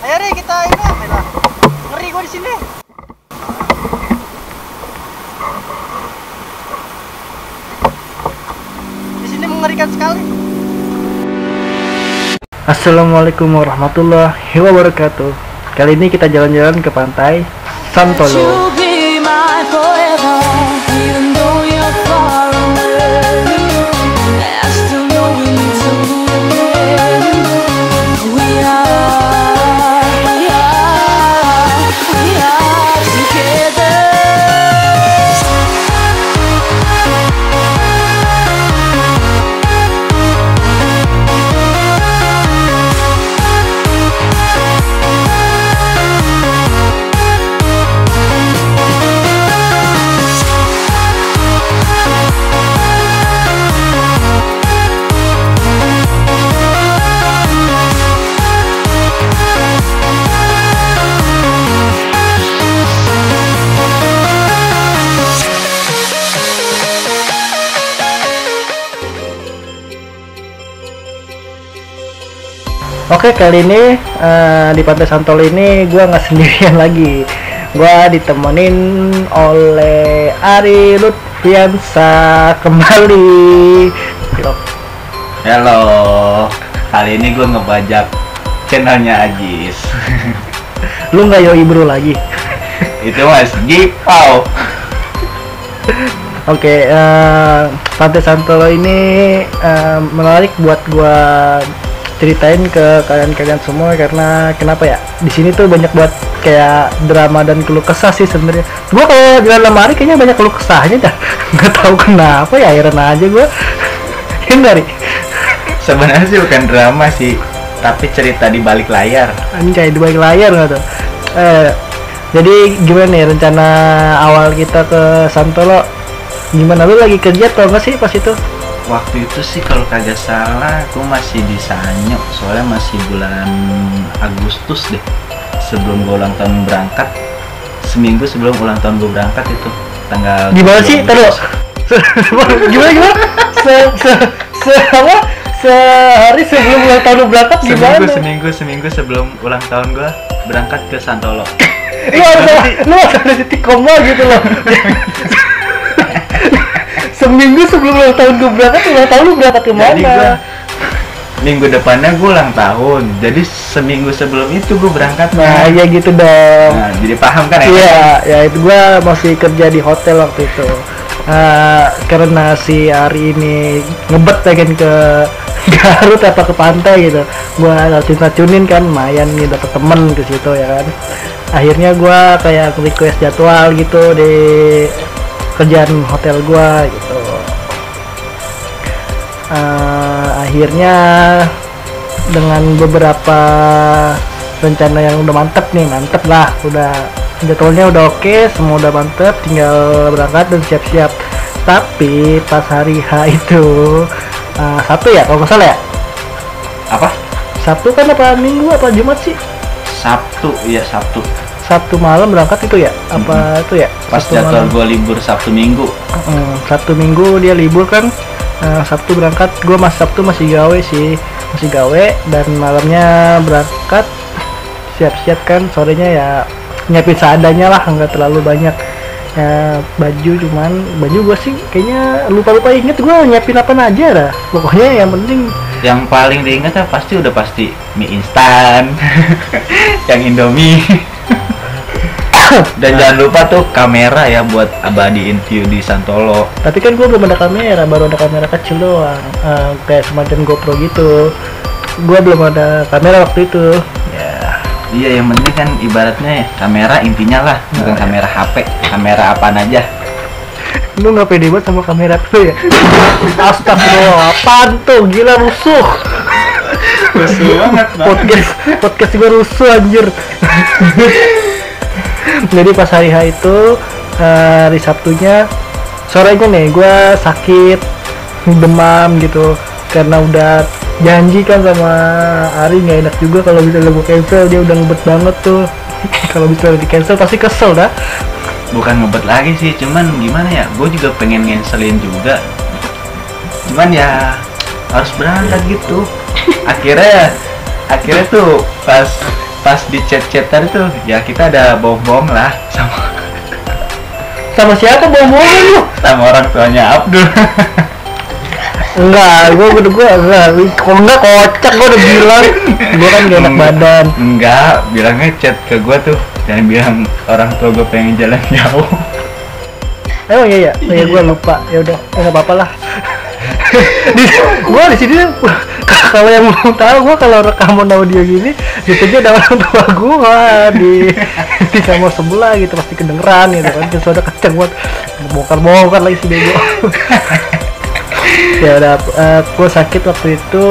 Ayo deh kita ini lah. Ngeri gua di sini. Di sini mengerikan sekali. Assalamualaikum warahmatullahi wabarakatuh. Kali ini kita jalan-jalan ke pantai Santolo. Oke, kali ini di Pantai Santolo ini gue nggak sendirian lagi. Gue ditemenin oleh Ari Lutfiansa kembali. Halo, kali ini gue ngebajak channelnya Ajis. Lu nggak yoi bro lagi? Itu mas Gipau. Oke, Pantai Santolo ini menarik buat gue ceritain ke kalian-kalian semua karena kenapa ya? Di sini tuh banyak buat kayak drama dan keluh kesah sih sebenarnya. Gua kalau jalan lemari kayaknya banyak keluh kesahnya dah. Nggak tahu kenapa ya, heran aja gua. Hindari. Sebenarnya sih bukan drama sih, tapi cerita di balik layar. Anjay, di balik layar nggak tuh? Jadi gimana nih rencana awal kita ke Santolo? Gimana, lu lagi kerja atau nggak sih pas itu? Waktu itu sih kalau kagak salah aku masih di Sanyo, soalnya masih bulan Agustus deh, sebelum gue ulang tahun berangkat. Seminggu sebelum ulang tahun gue berangkat itu tanggal gimana sih? Terus gimana? Sehari sebelum ulang tahun lu berangkat gimana? Seminggu sebelum ulang tahun gue berangkat ke Santolo. Lu harus ada titik koma gitu loh. Seminggu sebelum ulang tahun gue berangkat, ulang tahun lu berangkat kemana? Jadi minggu depannya gue ulang tahun, jadi seminggu sebelum itu gue berangkat. Nah ya gitu dong. Nah, jadi paham kan ya? Iya, ya itu gue masih kerja di hotel waktu itu. Karena si Ari ini ngebet pengen ke Garut atau ke pantai gitu, gue racun-racunin kan, lumayan nih dapet temen ke situ ya kan. Akhirnya gue kayak request jadwal gitu di kerjaan hotel gua gitu. Akhirnya dengan beberapa rencana yang udah mantep lah, udah jadwalnya udah oke, semua udah mantep, tinggal berangkat dan siap-siap. Tapi pas hari H itu Sabtu ya kalau nggak salah ya? Apa? Sabtu kan apa Minggu apa Jumat sih? Sabtu, iya Sabtu. Sabtu malam berangkat itu ya? Apa itu ya? Pas jadwal gue libur Sabtu Minggu. Sabtu Minggu dia libur kan. Sabtu berangkat, gue Sabtu masih gawe sih, masih gawe, dan malamnya berangkat siap-siap kan, sorenya ya nyiapin seadanya lah, nggak terlalu banyak. Baju gue sih kayaknya lupa inget gue nyiapin apa aja dah. Pokoknya yang penting yang paling diingat ya pasti mie instan, yang Indomie. Dan jangan lupa tuh kamera ya buat abadiin view di Santolo. Tapi kan gue belum ada kamera, baru ada kamera kecil doang, kayak semacam GoPro gitu. Gue belum ada kamera waktu itu. Ya, iya yang penting kan ibaratnya kamera intinya lah, bukan kamera HP, kamera apaan aja. Lu nggak pede banget sama kamera tuh ya? Astagfirullah, apaan tuh? Gila, rusuh. Rusuh banget. Podcast gue rusuh anjir. Jadi pas hari H itu hari Sabtunya sorenya nih gue sakit, demam gitu, karena udah janji kan sama Ari, nggak enak juga kalau bisa gue cancel, dia udah ngebet banget tuh. Kalau bisa di cancel pasti kesel dah. Bukan ngebet lagi sih, cuman gimana ya, gue juga pengen ngancelin juga, cuman ya harus berangkat gitu. Akhirnya tuh pas pas di chat-chatan itu ya kita ada bohong-bohong lah Sama siapa bohong-bohongan lu? sama orang tuanya Abdul. Enggak, gua enggak. Kalau enggak kocak gua udah bilang. Gua kan gak enak badan. Enggak, bilangnya chat ke gua tuh jangan bilang orang tua gua pengen jalan jauh. Emang iya. Oh ya gua lupa. Ya udah, enggak apa-apa lah. Gua di sini kalau yang belum tahu, gua kalau rekaman audio gini biasanya ada orang tua gua di kamar sebelah gitu, pasti kedengeran gitu kan. Terus ada kenceng buat bongkar lagi si bego. Ya udah, gua sakit waktu itu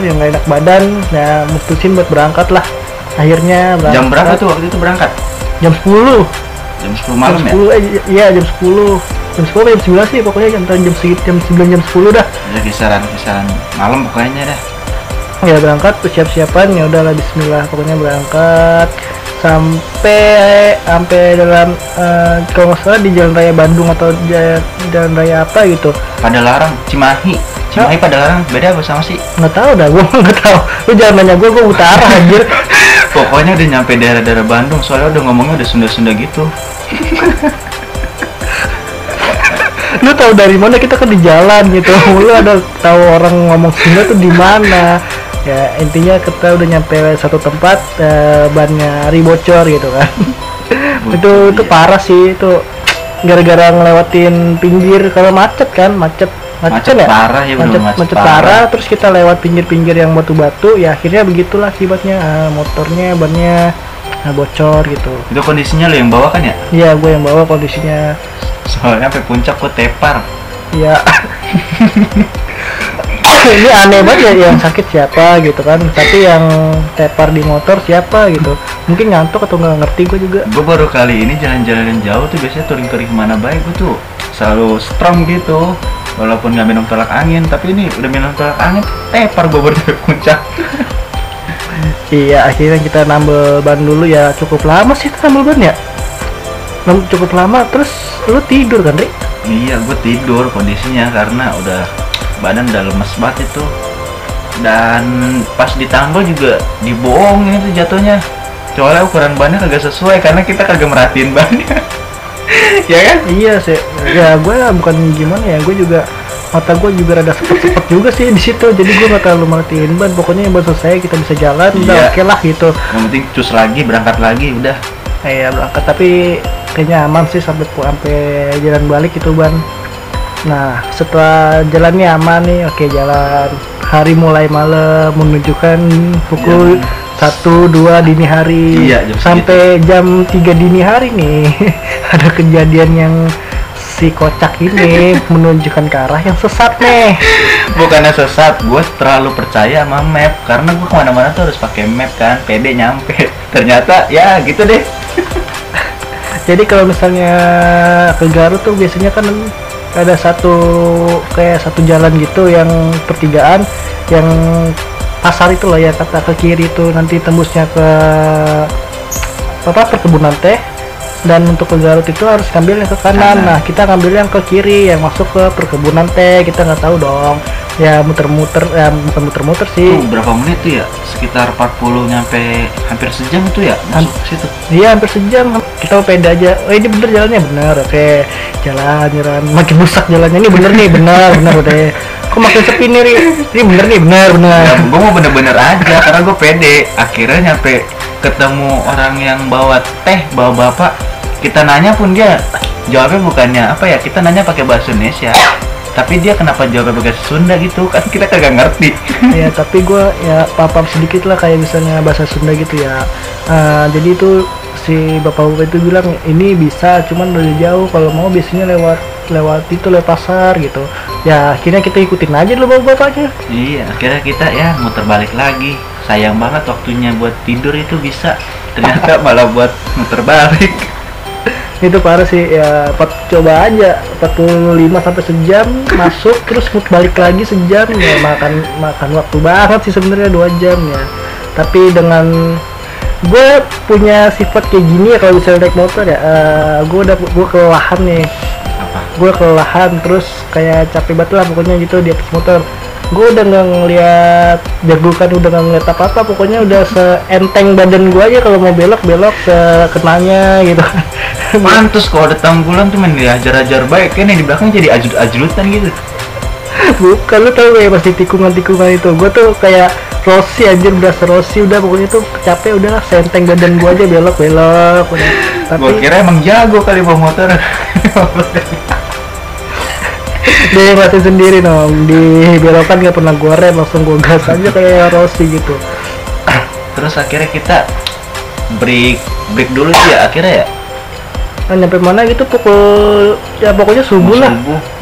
yang gak enak badan, ya mutusin buat berangkat lah. Akhirnya berangkat. Jam berapa tuh waktu itu berangkat? Jam 10. Jam 10 malam Jam 10, iya jam 10. Jam 10 jam 9 sih pokoknya, antara jam 9 jam 10 dah. Ya kisaran malam pokoknya dah. Ya berangkat, persiap-siapan, ya udahlah bismillah pokoknya berangkat sampai dalam kalau nggak salah di Jalan Raya Bandung atau Jalan Raya apa gitu. Padalarang, Cimahi Padalarang beda apa sama sih? Nggak tahu dah, gue nggak tahu. Lu jangan nanya gue utara anjir. Pokoknya udah nyampe daerah-daerah Bandung, soalnya udah ngomongnya udah Sunda-Sunda gitu. Lu tahu dari mana, kita kan di jalan gitu. Lu ada tahu orang ngomong Sunda tuh di mana? Ya intinya kita udah nyampe satu tempat, bannya bocor gitu kan. itu parah sih itu, gara-gara ngelewatin pinggir, kalau macet ya, parah ya, macet parah. Terus kita lewat pinggir-pinggir yang batu-batu, ya akhirnya begitulah akibatnya, motornya bannya bocor gitu. Itu kondisinya lo yang bawa kan ya? Iya, gue yang bawa kondisinya. Soalnya sampai puncak gue tepar. Iya. Ini aneh banget ya, yang sakit siapa gitu kan, tapi yang tepar di motor siapa gitu. Mungkin ngantuk atau nggak ngerti, gue juga. Gue baru kali ini jalan-jalan jauh tuh biasanya touring kemana baik gue tuh selalu strong gitu, walaupun nggak minum tolak angin, tapi ini udah minum tolak angin tepar gue baru sampai puncak. Iya, akhirnya kita nambel ban dulu ya, cukup lama sih nambel ban ya. Cukup lama, terus lu tidur kan, Rik? Iya, gue tidur kondisinya karena udah badan udah lemes banget itu, dan pas ditambal juga dibohongin itu jatuhnya, soalnya ukuran bannya kagak sesuai karena kita kagak merhatiin bannya. Ya kan? Iya sih, ya gue bukan gimana ya, gue juga mata gue juga rada sepet-sepet juga sih di situ, jadi gue nggak terlalu merhatiin ban. Pokoknya yang ban selesai kita bisa jalan, udah iya. Oke lah gitu. Yang penting cus lagi, berangkat lagi udah. Iya berangkat, tapi kayaknya aman sih sampai jalan balik itu ban. Nah setelah jalannya aman nih, oke jalan. Hari mulai malam menunjukkan pukul 1-2 dini hari, iya, sampai jam 3 dini hari nih. Ada kejadian yang si kocak ini menunjukkan ke arah yang sesat nih. Bukannya sesat, gue terlalu percaya sama map karena gue kemana-mana tuh harus pakai map kan, pede nyampe. Ternyata ya gitu deh. Jadi kalau misalnya ke Garut tuh biasanya kan ada kayak satu jalan gitu yang pertigaan, yang pasar itu lah ya, kata ke kiri itu nanti tembusnya ke perkebunan teh, dan untuk ke Garut itu harus ngambil yang ke kanan. Nah kita ngambil yang ke kiri yang masuk ke perkebunan teh. Kita nggak tahu dong ya, muter-muter ya, bukan muter-muter sih. Berapa menit tuh ya? Sekitar 40 nyampe hampir sejam itu ya masuk ke situ. Iya hampir sejam. Kita pede aja, oh ini bener jalannya, bener, oke jalan makin rusak jalannya, ini bener nih, bener deh. Kok makin sepi nih, ini bener nih, bener ya, gue mau bener-bener aja karena gue pede. Akhirnya nyampe ketemu orang yang bawa teh, bawa bapak, kita nanya pun dia jawabnya bukannya apa ya, kita nanya pakai bahasa Indonesia tapi dia kenapa jawabnya pakai Sunda gitu kan, kita kagak ngerti. Ya tapi gue ya paham sedikit lah, kayak misalnya bahasa Sunda gitu ya. Jadi itu si bapak-bapak itu bilang ini bisa, cuman dari jauh, kalau mau biasanya lewat pasar gitu. Ya akhirnya kita ikutin aja dulu bapak-bapaknya. Iya, akhirnya kita ya muter balik lagi. Sayang banget waktunya buat tidur itu bisa, ternyata malah buat muter balik. Itu parah sih ya, coba aja 45 sampai sejam masuk, terus balik lagi sejam ya, makan waktu banget sih sebenarnya 2 jam ya. Tapi dengan gue punya sifat kayak gini ya, kalau bisa naik motor ya, gue kelelahan nih. Gue kelelahan terus kayak capek banget lah pokoknya gitu di atas motor. gue udah nggak ngeliat jagokan, udah nggak ngeliat apa-apa, pokoknya udah seenteng badan gue aja kalau mau belok sekenanya gitu. Mantus kalau ada tanggulan tuh main diajar-ajar baik kan, yang di belakang jadi ajut-ajutan gitu. Bukan, lu tau kayak pasti tikungan-tikungan itu, gue tuh kayak Rossi anjir, berasa Rossi, udah pokoknya tuh capek udahlah seenteng badan gue aja belok udah. Tapi Gua kira emang jago kali bawa motor. dia ngeliatin sendiri dong, di belokan nggak pernah gue rem, langsung gue gas aja kayak Rossi gitu. Terus akhirnya kita break dulu sih ya akhirnya ya. Nah, nyampe mana gitu pukul ya pokoknya subuh lah.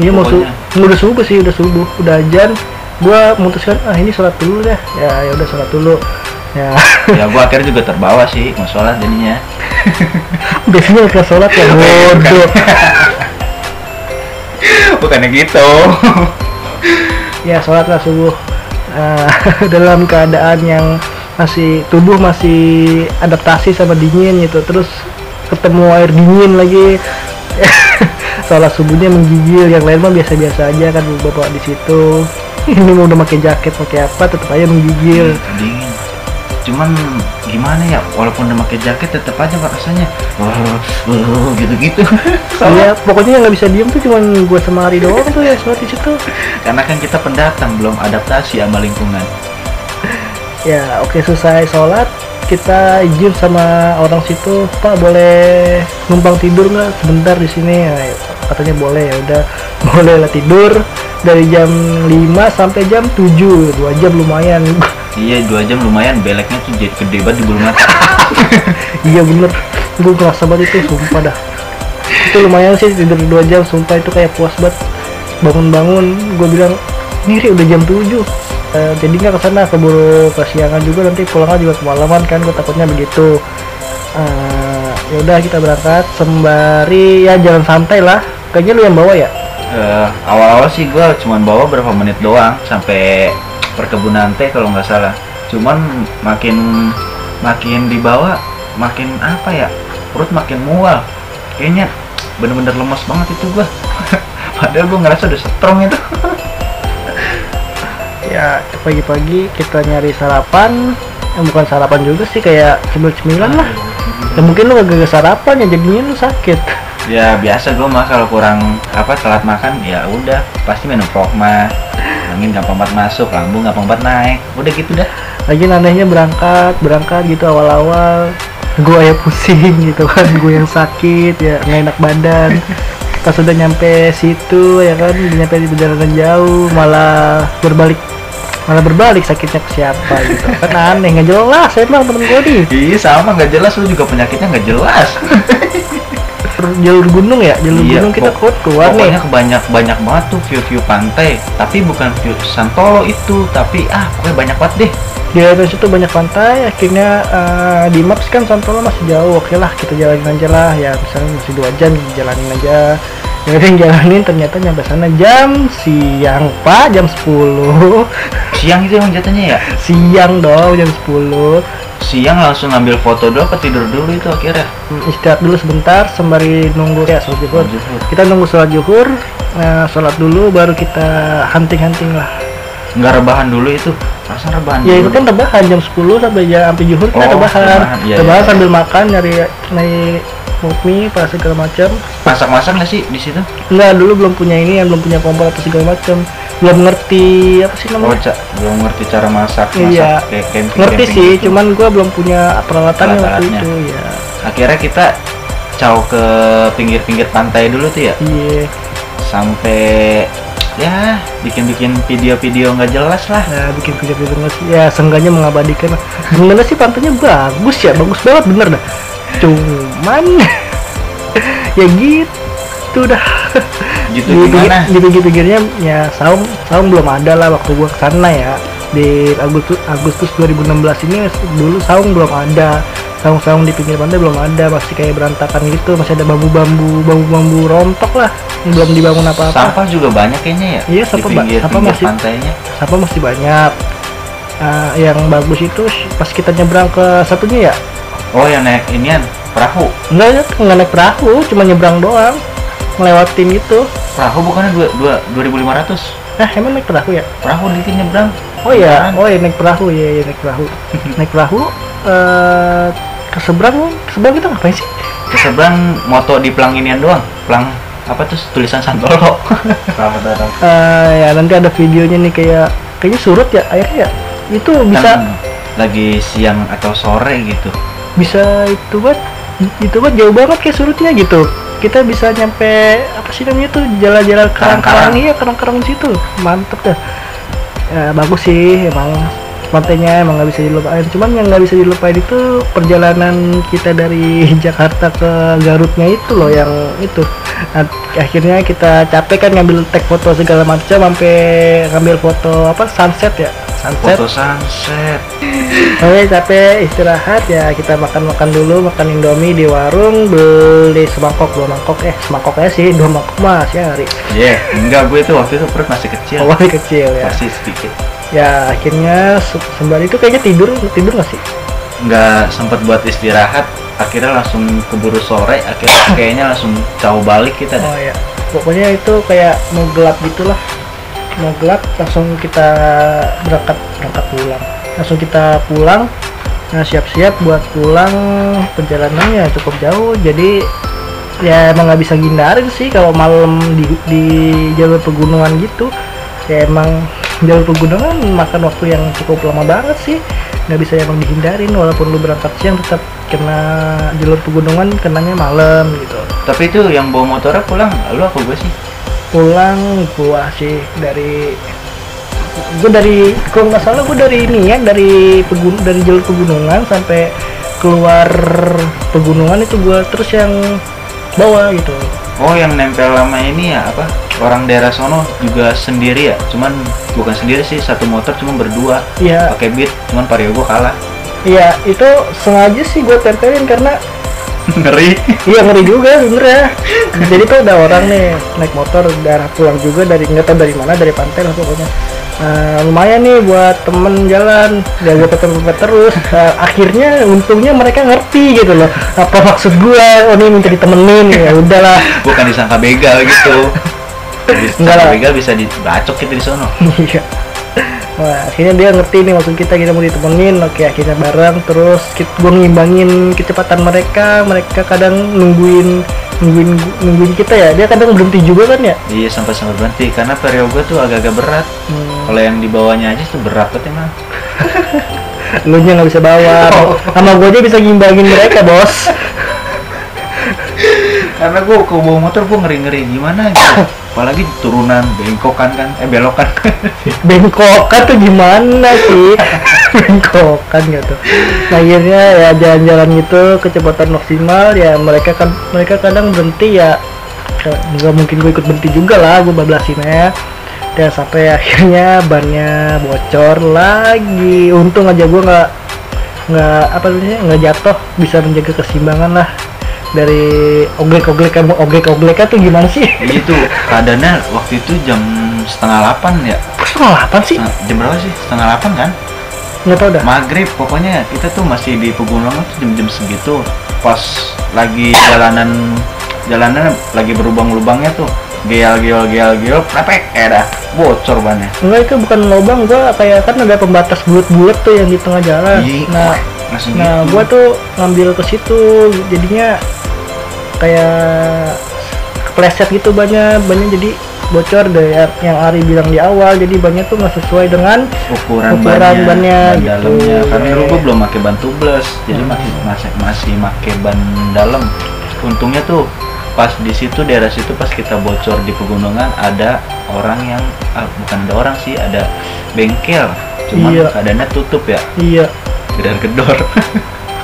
Iya mau pokoknya. udah subuh sih, udah subuh, udah azan. Gua memutuskan ini sholat dulu deh. Ya udah sholat dulu. Ya. Ya gua akhirnya juga terbawa sih mau sholat jadinya. Biasanya ke sholat ya bodoh. Bukannya gitu. Ya sholat lah subuh. Dalam keadaan yang tubuh masih adaptasi sama dingin gitu, terus ketemu air dingin lagi. Sholat subuhnya menggigil, yang lain mah biasa-biasa aja kan bapak di situ. Ini mau udah pakai jaket pakai apa tetap aja menggigil. Dingin. Cuman gimana ya, walaupun udah pakai jaket tetap aja rasanya gitu-gitu. Iya, pokoknya yang nggak bisa diem tuh cuman gua sama Ari doang tuh ya sholat di situ. Karena kan kita pendatang belum adaptasi sama lingkungan. Ya oke, selesai sholat kita izin sama orang situ, Pak boleh numpang tidur nggak sebentar di sini? Ya, katanya boleh, ya udah boleh lah tidur dari jam 5 sampai jam 7, 2 jam lumayan. Iya 2 jam lumayan, beleknya tuh jadi gede banget di bulu mata. Iya bener, gue ngerasa banget itu sumpah dah. Itu lumayan sih tidur 2 jam, sumpah itu kayak puas banget. Bangun-bangun gue bilang ini udah jam 7. Jadi nggak kesana, keburu kesiangan juga, nanti pulangnya juga kemalaman kan, gue takutnya begitu. Ya udah kita berangkat sembari ya jalan santai lah. Kayaknya lu yang bawa ya? Awal-awal sih gue cuman bawa berapa menit doang sampai perkebunan teh kalau nggak salah. Cuman makin dibawa makin apa ya, perut makin mual. Kayaknya bener-bener lemas banget itu gue. Padahal gue ngerasa udah strong itu. Ya pagi-pagi kita nyari sarapan, bukan sarapan juga sih, kayak cemil-cemilan lah. Ya mungkin lu gak sarapan ya jadinya lu sakit. Ya biasa gue mah kalau kurang telat makan ya udah pasti minum Prokma. Angin gampang banget masuk, lambung gampang banget naik. Udah gitu dah. Lagi anehnya berangkat gitu awal-awal gue ya pusing gitu kan, gue yang sakit ya nggak enak badan. Pas udah nyampe situ ya kan, udah nyampe di perjalanan jauh malah berbalik sakitnya ke siapa gitu kan, aneh nggak jelas emang temen gue nih. Iya sama nggak jelas, lu juga penyakitnya nggak jelas. Jalur gunung ya, gunung kita keluar nih. Pokoknya banyak banget tuh view pantai, tapi bukan view Santolo itu, tapi pokoknya banyak banget deh. Di atas itu banyak pantai, akhirnya di maps kan Santolo masih jauh, oke lah kita jalanin aja lah, ya misalnya masih 2 jam jalanin aja. Yang jalanin ternyata nyampe sana jam siang pak, jam 10. Siang itu emang jatuhnya ya? Siang dong, jam 10. Siang langsung ngambil foto dulu apa tidur dulu itu akhirnya? Istirahat dulu sebentar sembari nunggu ya sholat zuhur. Kita nunggu sholat zuhur, sholat dulu baru kita hunting lah. Nggak rebahan dulu itu? Masa rebahan ya dulu? Itu kan rebahan jam 10 sampai zuhur kita rebahan. Iya, rebahan iya. Sambil makan, nyari mie pas segala macam. Masak nggak sih di situ? Enggak, dulu belum punya ini, yang belum punya kompor atau segala macam, belum ngerti apa sih namanya. Belum ngerti cara masak Iya, kayak camping, ngerti sih gitu. cuman gua belum punya peralatannya waktu Alat-alatnya. itu ya. Akhirnya kita caw ke pinggir-pinggir pantai dulu tuh ya, Iya. sampai ya bikin video-video nggak jelas lah. Nah, bikin video-video nggak sih? Ya, seenggaknya mengabadikan lah. Sebenarnya sih pantainya bagus ya, bagus banget bener dah. Cuman ya gitu dah. Gitu gimana? Di pinggirnya ya saung belum ada lah waktu gua kesana ya. Di Agustus 2016 ini dulu saung belum ada. Saung-saung di pinggir pantai belum ada, masih kayak berantakan gitu, masih ada bambu-bambu rontok lah, yang belum dibangun apa-apa. Sampah juga banyak kayaknya ya? Iya, di pinggir pantainya. Sampah masih banyak. Yang bagus itu pas kita nyebrang ke satunya ya. Oh yang naik inian, perahu? Enggak naik perahu, cuma nyebrang doang, ngelewatin itu. Perahu bukannya 2.500? Emang naik perahu ya? Perahu di nyebrang. Oh iya, naik perahu ya, naik perahu. Naik perahu ke seberang kita ngapain sih? Ke seberang moto di pelang inian doang. Pelang apa tuh tulisan Santolo. Selamat datang. Ya nanti ada videonya nih kayaknya surut ya airnya ya. Itu bisa Kan lagi siang atau sore gitu. Bisa itu kan jauh banget kayak surutnya gitu. Kita bisa nyampe apa sih namanya tuh jalan-jalan karang-karang, iya karang-karang situ, mantep dah. Ya, bagus sih emang pantainya, emang nggak bisa dilupain. Cuman yang nggak bisa dilupain itu perjalanan kita dari Jakarta ke Garutnya itu loh, yang itu. Nah, akhirnya kita capek kan ngambil tag foto segala macam, sampai ngambil foto apa sunset ya, Foto sunset. Oke, capek istirahat ya, kita makan dulu, makan Indomie di warung, beli semangkok 2 mangkok, semangkoknya sih 2 mangkok mas ya hari. Enggak, gue itu waktu itu perut masih kecil. Masih kecil ya. Masih sedikit. Ya akhirnya sembari itu kayaknya tidur nggak sih? Nggak sempat buat istirahat, akhirnya langsung keburu sore, akhirnya kayaknya langsung jauh balik kita. Oh ya, pokoknya itu kayak mau gelap gitulah, mau gelap langsung kita berangkat pulang, langsung kita pulang. Nah siap-siap buat pulang, perjalanannya cukup jauh, jadi ya emang nggak bisa hindarin sih kalau malam di jalur pegunungan gitu. Ya emang jalur pegunungan makan waktu yang cukup lama banget sih, nggak bisa emang dihindarin. Walaupun lu berangkat siang tetap kena jalur pegunungan, kenanya malam gitu. Tapi itu yang bawa motornya pulang lu apa gue sih? Pulang gua sih dari kalau nggak salah gua dari ini ya, dari jalur pegunungan sampai keluar pegunungan itu gua terus yang bawa gitu. Oh, yang nempel lama ini ya apa? Orang daerah sono juga sendiri ya? Cuman bukan sendiri sih, satu motor cuma berdua. Iya. Pakai beat, cuman Vario gue kalah. Iya, itu sengaja sih gue tempelin karena Ngeri. iya ngeri juga sebenarnya. Jadi tuh ada orang nih naik motor daerah pulang juga dari nggak tahu dari mana, dari pantai lah pokoknya. Lumayan nih buat temen jalan, jaga pepet terus. Akhirnya untungnya mereka ngerti gitu loh apa maksud gua. Oh ini minta ditemenin, ya udahlah. Bukan disangka begal gitu. Enggak lah. Begal bisa dibacok gitu di sono. Iya. Wah, akhirnya dia ngerti nih maksud kita mau ditemenin. Oke, akhirnya bareng terus gua ngimbangin kecepatan mereka kadang nungguin kita ya. Dia kadang berhenti juga kan ya. Iya, sampai berhenti karena Vario gue tuh agak-agak berat. Kalau yang dibawanya aja tuh berat banget emang. Lu nya nggak bisa bawa. Sama gua aja bisa ngimbangin mereka, bos. Karena gue ke bawa motor gue ngeri gimana gitu. Apalagi turunan belokan Bengkokan tuh gimana sih? Bengkokan gitu. Nah, akhirnya ya jalan-jalan gitu kecepatan maksimal ya, mereka kadang berhenti ya, nggak mungkin gue ikut berhenti juga lah, gue bablasinnya. Dan sampai akhirnya bannya bocor lagi. Untung aja gue nggak jatuh, bisa menjaga keseimbangan lah. Dari oglek-oglekan tuh gimana sih? Itu keadaannya waktu itu jam 7:30 ya. Setengah 8 sih? Jam berapa sih? 7:30 kan? Nggak tau dah. Maghrib, pokoknya kita tuh masih di pegunungan tuh jam-jam segitu. Pas lagi jalanan lagi berlubang-lubangnya tuh. Geol, prepek, dah bocor bannya. Enggak, itu bukan lubang, gua kayak kan ada pembatas bulat-bulat tuh yang di tengah jalan. Nah, gitu. gua tuh ngambil ke situ, jadinya kayak kepleset gitu bannya jadi bocor deh. Yang Ari bilang di awal, jadi bannya tuh nggak sesuai dengan ukuran bannya ban gitu. dalamnya. Karena dulu gua belum pakai ban tubles, jadi masih pakai ban dalam. Untungnya tuh pas di situ, daerah situ pas kita bocor di pegunungan, ada orang yang bukan ada orang sih, ada bengkel, cuma keadaannya tutup ya. Iya, gedor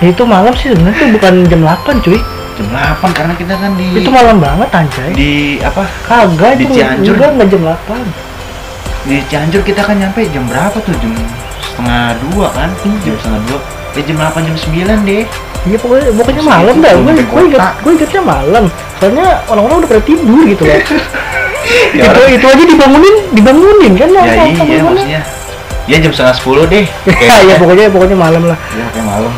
itu malam sih sebenarnya tuh bukan jam 8 cuy. Jam 8 karena kita kan itu malam banget anjay. Di apa? Kagak, di itu Cianjur. Enggak jam 8. Di Cianjur kita kan nyampe jam berapa tuh? Jam 1:30 kan? Jam 1:30. Jam 8 jam 9 deh. Iya pokoknya malam dah. Gue ingatnya malam. Soalnya orang-orang udah pada tidur gitu loh. itu aja dibangunin kan ya. Iya maksudnya. Ya jam 9:30 deh. Ya pokoknya malam lah. Ya kayak malam.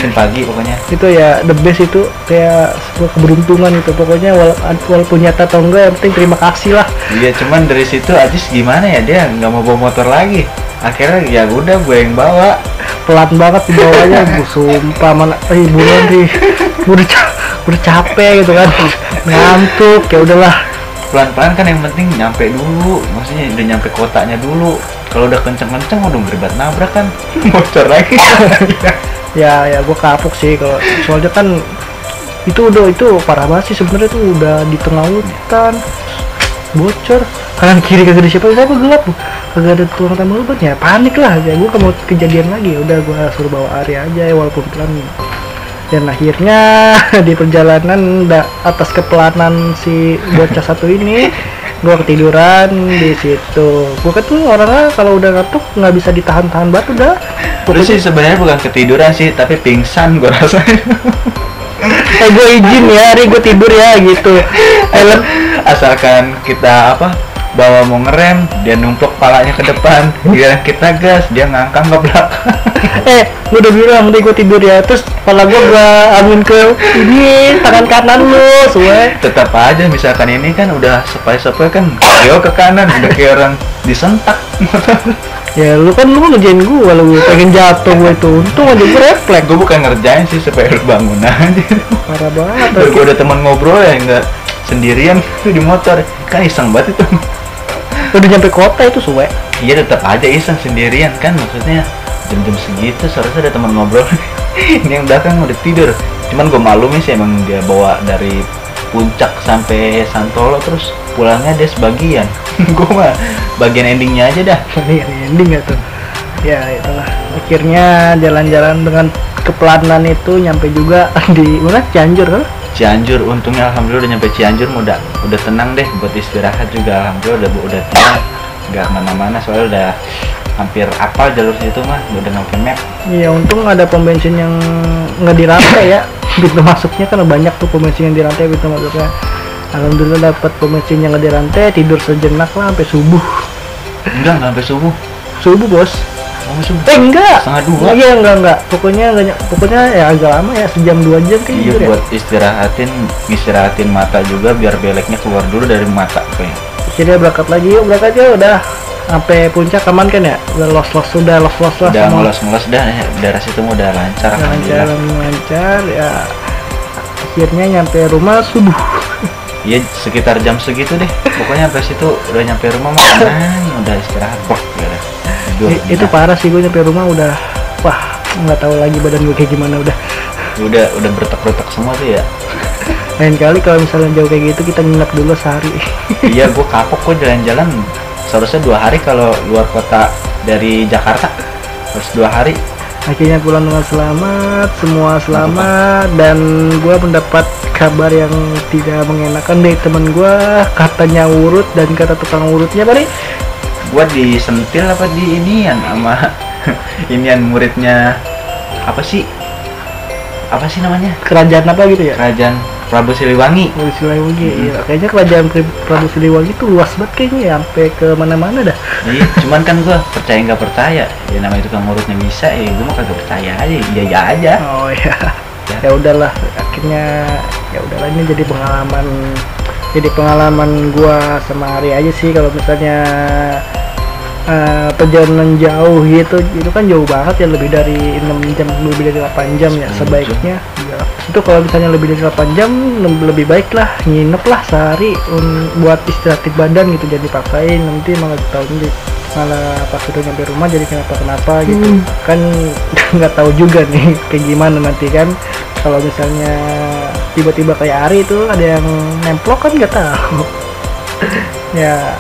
makin pagi pokoknya. Itu ya the best, itu kayak sebuah keberuntungan itu pokoknya, walaupun nyata atau enggak yang penting terima kasih lah. Iya, cuman dari situ Ajis gimana ya, dia nggak mau bawa motor lagi. Akhirnya ya udah gue yang bawa. Pelan banget dibawanya, gue sumpah mana buruan sih, udah capek gitu kan, ngantuk, ya udahlah. Pelan-pelan kan, yang penting nyampe dulu, maksudnya udah nyampe kotanya dulu. Kalau udah kenceng-kenceng udah ngeribat nabrak kan, bocor lagi. Ya gue kapok sih kalau soalnya kan itu parah banget sih sebenarnya, tuh udah di tengah hutan bocor kanan kiri kagak ada siapa gelap, kagak ada tukang tambal ban, ya panik lah ya. Gue mau kejadian lagi, udah gue suruh bawa Ari aja ya, walaupun pelan. Dan akhirnya di perjalanan atas kepelanan si bocah satu ini, gue ketiduran di situ. Gue kan tuh orangnya kalau udah ngantuk nggak bisa ditahan-tahan banget udah. Lu sih sebenarnya bukan ketiduran sih, tapi pingsan gue rasain. Gue izin ya, Ari gue tidur ya gitu. Asalkan kita bawa mau ngerem, dia numplok palanya ke depan, dia kita gas, dia ngangkang ke belakang. Gue udah bilang nanti gue tidur ya, terus kepala gue angin ke ini tangan kanan lu, suwe. Tetap aja misalkan ini kan udah sepoi-sepoi kan, yo ke kanan, udah kayak orang disentak. Ya lu ngerjain gue, kalau gue pengen jatuh gue itu, untung aja gue refleks. Gue bukan ngerjain sih, supaya lu bangun aja. Parah banget. Gue ada teman ngobrol ya, nggak sendirian tuh di motor, kan iseng banget itu. Udah nyampe kota itu suwe. Iya, tetap aja iseng sendirian kan, maksudnya jam-jam segitu seharusnya ada teman ngobrol. Ini yang belakang udah tidur. Cuman gue maklumi sih, emang dia bawa dari puncak sampai Santolo, terus pulangnya dia sebagian. Gue mah bagian endingnya aja dah. Ending gak tuh? Ya itulah, akhirnya jalan-jalan dengan kepelanan itu nyampe juga di mana, Cianjur kan? Cianjur, untungnya alhamdulillah udah nyampe Cianjur, udah tenang deh buat istirahat juga, alhamdulillah udah tenang, nggak kemana-mana soalnya udah hampir apal jalur situ mah, udah pakai map. Iya, untung ada pom bensin yang nggak dirantai ya, pintu masuknya kan banyak tuh pom bensin yang dirantai pintu masuknya. Alhamdulillah dapat pom bensin yang nggak dirantai, tidur sejenak lah sampai subuh. Enggak sampai subuh. Subuh bos. Enggak. Setengah dua. Iya enggak. Pokoknya ya agak lama ya, sejam 2 jam kayak gitu. Iya, buat istirahatin mata juga biar beleknya keluar dulu dari mata kayaknya. Akhirnya berangkat lagi, udah sampai puncak aman kan ya? Udah los lah. Udah ngelos dah, daerah situ udah lancar. Lancar ya. Akhirnya nyampe rumah subuh. Iya, sekitar jam segitu deh. Pokoknya sampai situ udah nyampe rumah mah udah istirahat kok. Itu parah sih, gue nyampe rumah udah nggak tahu lagi badan gue kayak gimana, udah bertek-bertek semua tuh ya. Lain kali kalau misalnya jauh kayak gitu kita nginep dulu sehari. Iya, gue kapok kok jalan-jalan seharusnya 2 hari, kalau luar kota dari Jakarta harus 2 hari. Akhirnya pulang dengan selamat, semua selamat, dan gue mendapat kabar yang tidak mengenakan dari teman gue. Katanya urut, dan kata tukang urutnya Bari, gua disentil apa di inian sama inian muridnya, apa sih namanya, kerajaan apa gitu ya, kerajaan Prabu Siliwangi. Iya, kayaknya kerajaan Prabu Siliwangi itu luas banget kayaknya ya, sampai ke mana-mana dah. Iya, cuman kan gua percaya nggak percaya ya, namanya tukang urutnya bisa ya, gua mah kagak percaya aja, iya aja. Oh iya. Ya udahlah, akhirnya ya udahlah, ini jadi pengalaman gua sama Ari aja sih. Kalau misalnya perjalanan jauh gitu, itu kan jauh banget ya, lebih dari 6 jam, lebih dari 8 jam ya sebaiknya ya. Itu kalau misalnya lebih dari 8 jam, lebih baik lah nginep lah sehari buat istirahat badan gitu, jadi dipaksain, nanti malah pas udah nyampe rumah jadi kenapa gitu kan. Nggak tahu juga nih kayak gimana nanti kan, kalau misalnya tiba-tiba kayak Ari itu ada yang nemplok kan nggak tahu. Ya,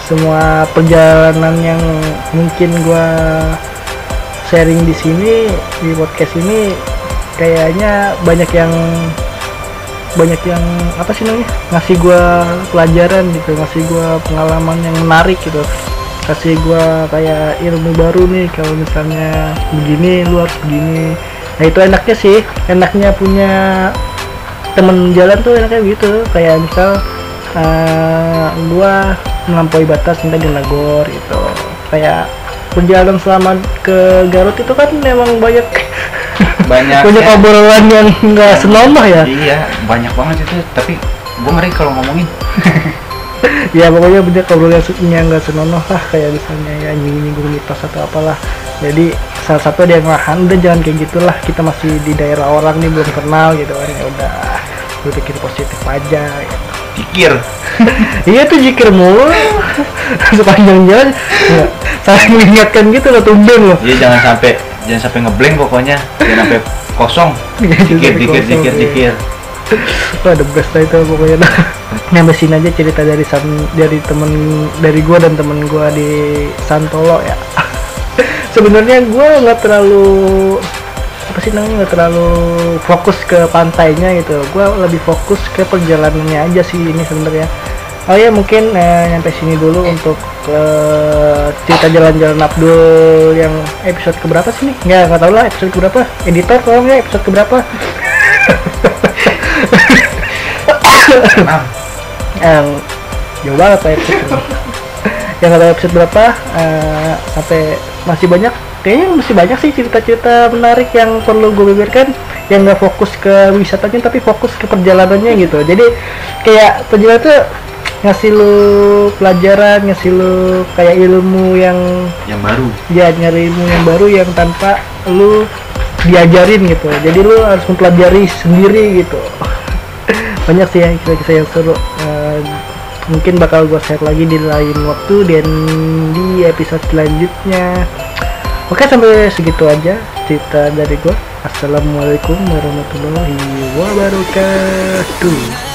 semua perjalanan yang mungkin gua sharing di sini, di podcast ini, kayaknya banyak yang apa sih namanya, ngasih gua pelajaran gitu, ngasih gua pengalaman yang menarik gitu, kasih gua kayak ilmu baru nih. Kalau misalnya begini, lu harus begini. Nah itu enaknya sih, enaknya punya temen jalan tuh enaknya gitu. Kayak misal gua melampaui batas minta dinegor gitu. Kayak perjalanan selama ke Garut itu kan memang banyak banyak Banyak ya. obrolan yang nggak senonoh ya. Iya, banyak banget itu, tapi gue ngeri kalau ngomongin. Ya pokoknya banyak obrolan yang nggak senonoh lah, kayak misalnya ya nyinggung mitos atau apalah. Jadi salah satu dia ngahan, udah jangan kayak gitulah, kita masih di daerah orang nih, belum kenal gitu kan, ya udah berpikir positif aja gitu. Pikir. Iya tuh jikir mulu sepanjang jalan ya, saling mengingatkan gitu loh, tumben loh. Jadi jangan sampai ngeblank pokoknya, jangan sampai kosong. Dikir. Wah the best lah itu pokoknya dah. Nyampe sini aja cerita dari dari gua dan temen gua di Santolo ya. Sebenarnya gua nggak terlalu nggak terlalu fokus ke pantainya gitu, gua lebih fokus ke perjalanannya aja sih ini sebenarnya. Oh ya mungkin nyampe sini dulu untuk cerita jalan-jalan Abdul yang episode keberapa sih nih? Nggak tahu lah episode keberapa. Editor tolong ya episode keberapa? Yang jauh banget lah episode ini. Yang nggak tahu episode berapa, sampai masih banyak, kayaknya masih banyak sih cerita-cerita menarik yang perlu gue beberkan, yang nggak fokus ke wisatanya tapi fokus ke perjalanannya gitu. Jadi kayak perjalanan tuh ngasih lu pelajaran, ngasih lu kayak ilmu yang baru. Ya nyari ilmu yang baru yang tanpa lu diajarin gitu, jadi lu harus mempelajari sendiri gitu. Banyak sih yang kisah-kisah yang seru, mungkin bakal gue share lagi di lain waktu dan di episode selanjutnya. Oke, sampai segitu aja cerita dari gue. Assalamualaikum warahmatullahi wabarakatuh.